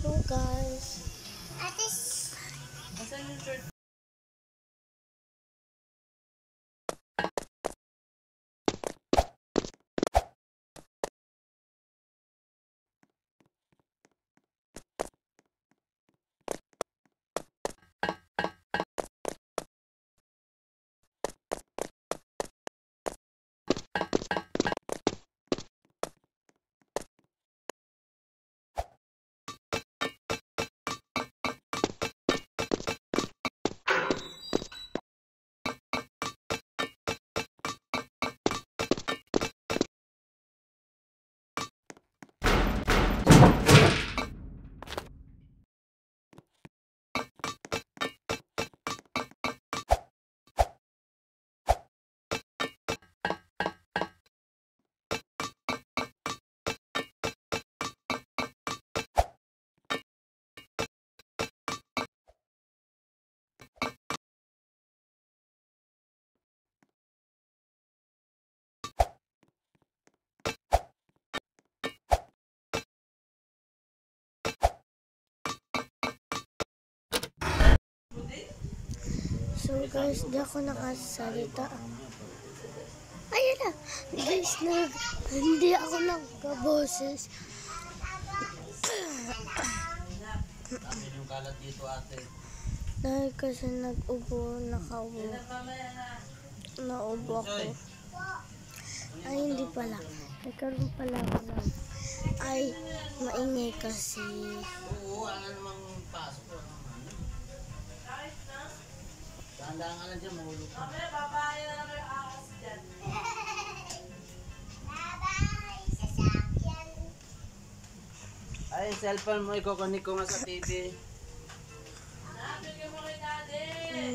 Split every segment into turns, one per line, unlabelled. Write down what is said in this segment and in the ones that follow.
So guys,
Asan yung shirt?
so guys, di ako nakasalita. Ayun na, guys, hindi ako nagkaboses.
Yung kalat dito ate.
Dahil kasi naubo ako. Ay, hindi pala. Nagkaroon pala ako ng maingay kasi.
Oo, ano namang pasok ko. Tandaan ka lang dyan, mahulog ka. Babae na naman yung akas dyan. Ay, cellphone mo, ikukunik ko nga sa TV.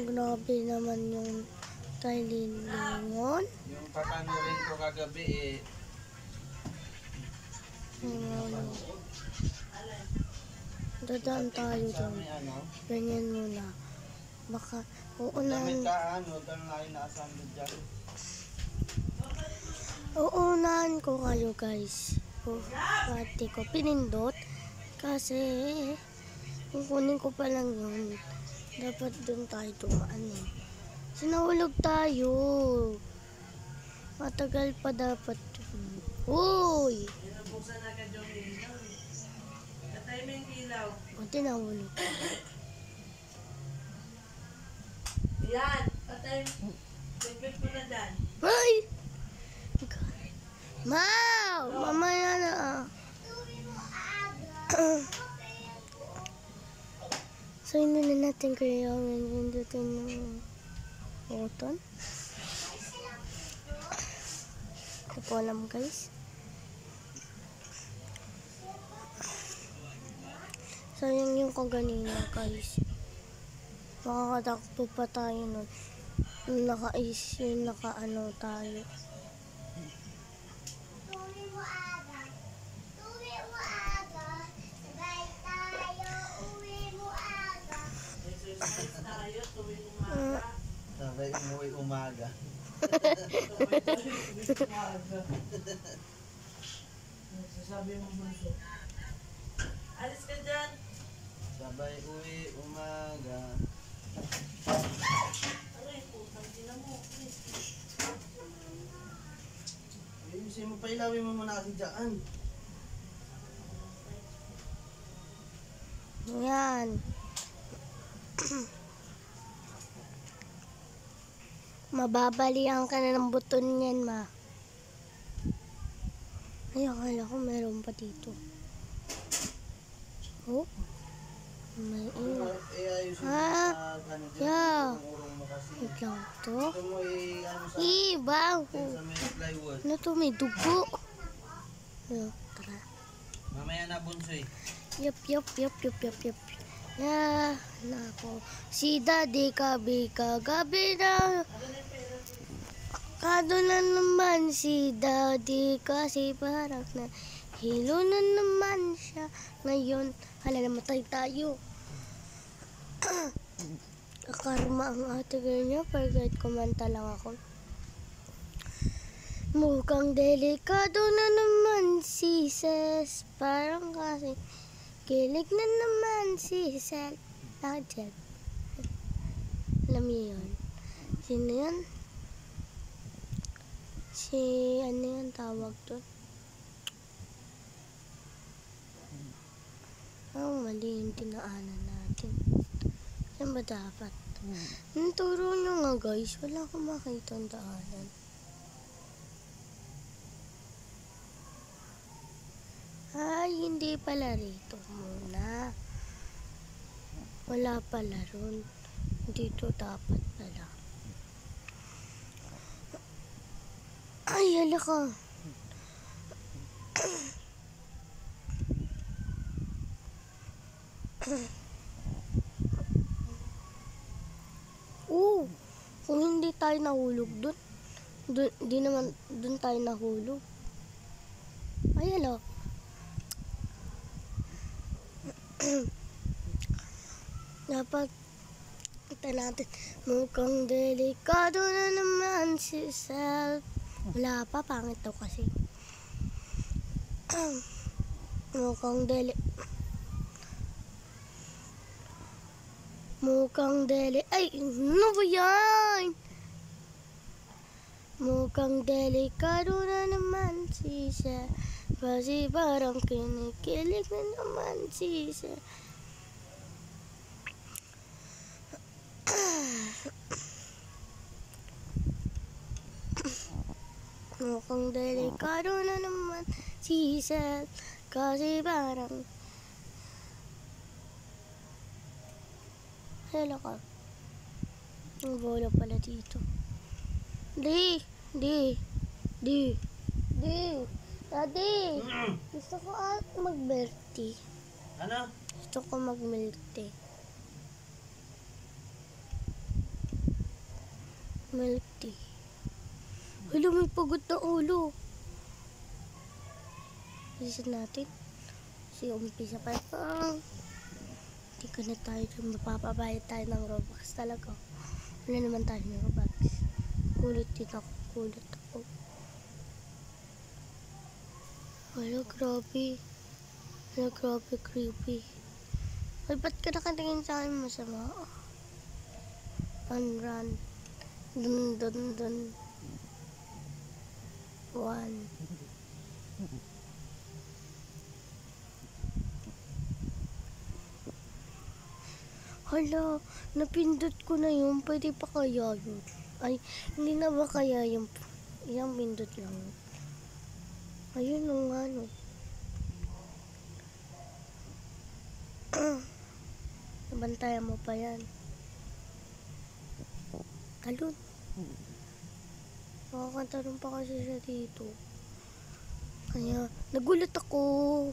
Grabe naman yung talilingon.
Yung papanurin ko kagabi
Dadaan tayo doon. Ganyan muna. Baka uunahan. Uunahan ko kayo guys. Pati ko pinindot. Kasi kukunin ko pa lang yun. Dapat doon tayo dumaan eh. Sinahulog tayo. Matagal pa dapat yun. Uy!
Buksan agad yung ilaw. Patay mo yung ilaw.
Buti nahulog.
Yan, patay mo. Pipit mo na dyan.
Ay! Mau! Mamaya na ah. So, hindi na natin kaya hindutin yung button. Ito po alam guys. Sayang yung kaganina guys. Makakatakbo pa tayo nun. Naka-ano tayo.
Sabay umuwi umaga. Sasabi mo bunso. Alis ka dyan. Sabay uwi umaga. Aray, putang sila mo. Ayusin mo pa, ilawin mo muna kasi dyan.
Yan. Mababalian ka na ng buton yan, ma. Ay, akala ko meron pa dito. Oh. May ina. Ha? Yeah. Wait lang to. Iba. Ano to? May dugo. Tara.
Mamaya na bunsoy.
Yup. Yeah. Nako. Si Daddy gabi na. Kado na naman si Daddy kasi parang na hilo na naman siya. Ngayon, hala namatay tayo. Karma ang ate ganyan. Pagkat kumanta lang ako. Mukhang delikado na naman si Ses. Parang kasi Kinikilig na naman si Sel. Bakit Sel? Alam niyo yun? Sino yun? Si, ano yun tawag doon? Mali yung tinaanan natin. Saan ba dapat? Turo nyo nga guys. Wala akong makita ang daanan. Ay, hindi pala rito muna. Wala pala ron. Dito dapat pala. Ay, hala ka. Kung hindi tayo nahulog dun, di naman dun tayo nahulog. Ay, hala. Dapat kita natin. Mukhang delikado na naman si Sel. Wala pa, pangit daw kasi. Ay, ano ba yan? Mukhang delikado na naman si Sel. Kasi parang kinikilig na naman si Sel. Mukhang delikado na naman si Sel. Kasi parang hala ka. Ang bola pala dito. Daddy! Gusto ko mag-milk tea.
Ano?
Gusto ko mag-milk tea. Milk tea. Hala, may pagod na ulo. Bilisan natin. Kasi umpisa pa. Hindi ka na tayo dyan. Mapapabayad tayo ng Robux talaga. Wala naman tayo ng Robux. Kulit ako. Hala, grabe. Hala, grabe, creepy. Ay, ba't ka nakatingin sa akin masama? Run. Dun. 1. Hala, napindot ko na yun. Pwede pa kaya yun? Ay, hindi na ba kaya yung pindot lang? Ayun o nga no. Nabantayan mo pa yan. Talon. Makakantaron pa kasi siya dito. Kaya, nagulat ako.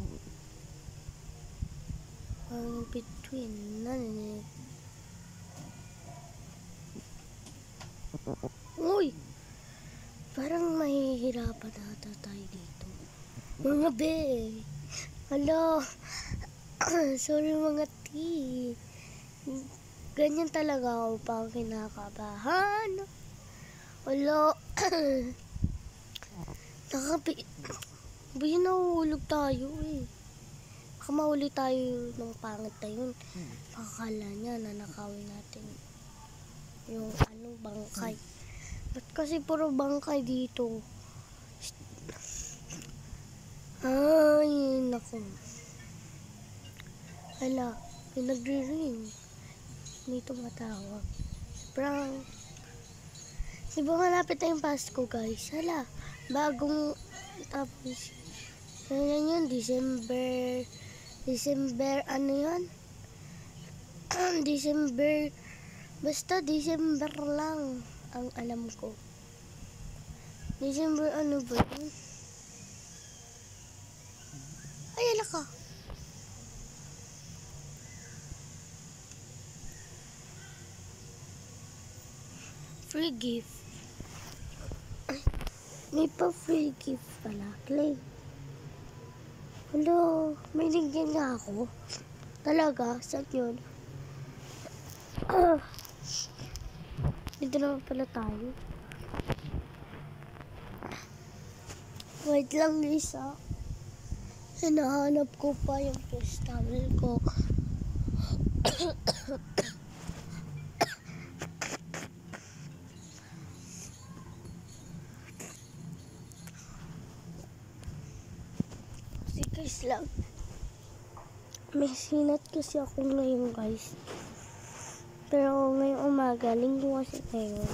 Ang between. Uy! Parang mahihirapan ata tayo dito. Mga be! Hala! Sorry mga tea. Ganyan talaga ako pang kinakabahan. Hala! Bayan nahuhulog tayo eh. Baka mahuli tayo ng pangit na yun. Pakakala niya na nakawin natin yung bangkay. Ba't kasi puro bangkay dito? Ay, naku. Hala, may nagre-ring. May tumatawag. Prank. Di ba malapit na yung Pasko, guys? Hala, bagong tapos. Yan yun, December, ano yun? December, basta December lang ang alam ko. December ano ba yun? Ay, ala ka. Free gift. Ay, may pa free gift pala. Clay. Hello, may lingyan nga ako. Talaga? Saan yun? Dito naman pala tayo. Wait lang, Lisa. Hinahanap ko pa yung fish towel ko. Kasi guys lang, may sinat kasi ako ngayon guys. Pero ngayong umaga, linggo kasi ngayon.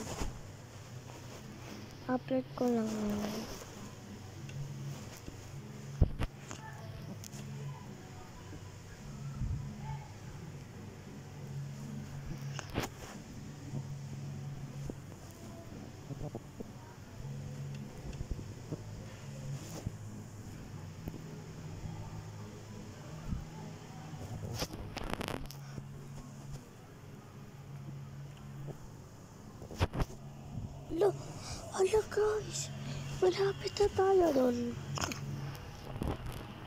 Upload ko lang ngayon. Hala guys, malapit na tayo doon.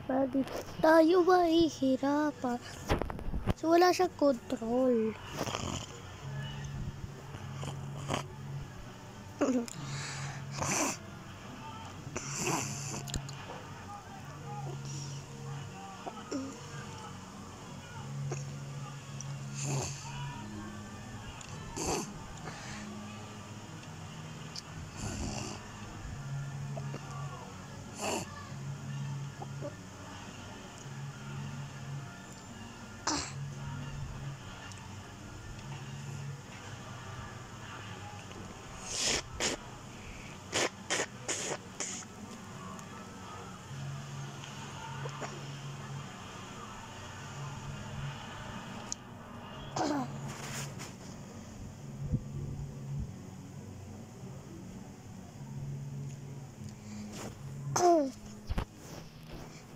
Pwede tayo mahihirapan. So wala siyang control.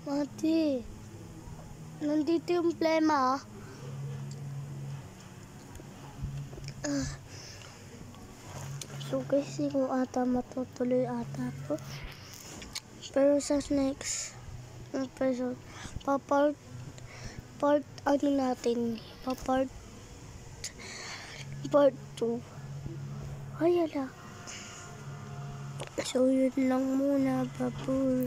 Mati, nandito yung plema. So guys, kung ata matutuloy ata to. Pero sa next episode, part ano natin, part 2. Ay, ala. So yun lang muna, baboy.